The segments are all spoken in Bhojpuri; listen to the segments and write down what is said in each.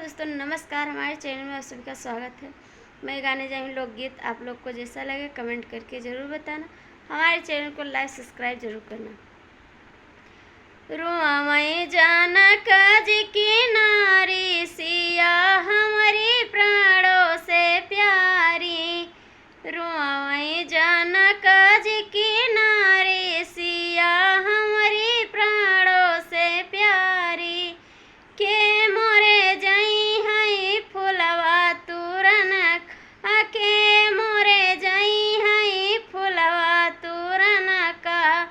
दोस्तों नमस्कार। हमारे चैनल में आप सभी का स्वागत है। मैं गाने जाऊँ लोकगीत। आप लोग को जैसा लगे कमेंट करके ज़रूर बताना। हमारे चैनल को लाइक सब्सक्राइब जरूर करना। रुआ मैं जानक जी की नारी सिया हमारी प्राणों से प्यारी। रुआ मैं जानक जी की नारी सिया हमारी प्राणों से प्यारी। के मोरे जई हई फुलवा तुरन के मोरे जई हई फुलवा तुरन का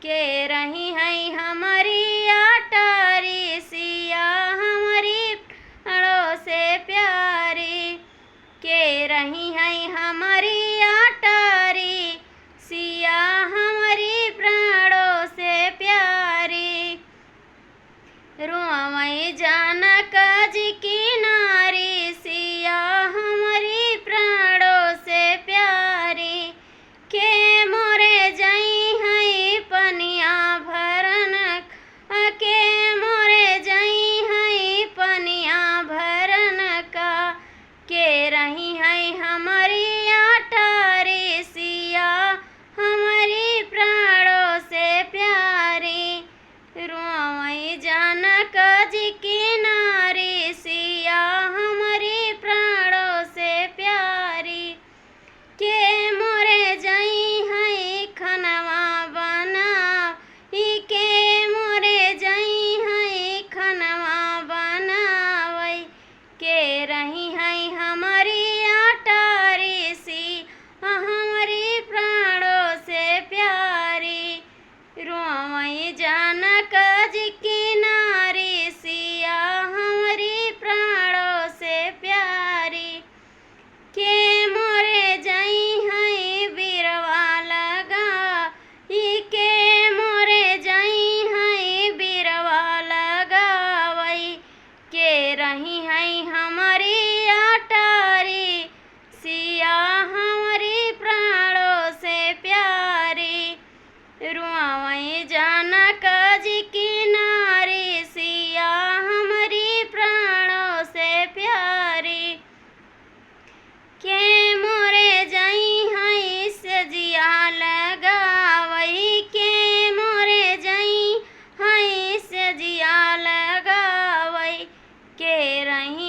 के रही हई हमारी अटारी सिया हमारी प्राणों से प्यारी। के रही हई हमारी अटारी सिया हमारी प्राणों से प्यारी। रुआ मैं जानक जी की नारी सिया हमारी प्राणों से प्यारी। के मोरे जई हई पनिया भरन के मोरे जई हई पनिया भरन का के रही हई हमारी अटारी सिया हमारी प्राणों से प्यारी। रुआ मैं जानक जी की नारी सिया हमारी प्राणों से प्यारी। के मोरे जई हई खनवा बना के मोरे जई हई खनवा बनावई के रही हई हमारी अटारी सी हमारी प्राणों से प्यारी। रुआ मैं जानक जी की नारी सिया हमारी प्राणों से प्यारी। के मोरे जई हई बिरवा लगा के मोरे जई हई बिरवा लगावई के रही हई हमारी अटारी सिया हमारी प्राणों से प्यारी। रुआ मैं जानक जी की नारी सिया हमारी प्राणों से प्यारी। के मोरे जई हई सजिया लगावई के मोरे जई हई सजिया लगावई के रही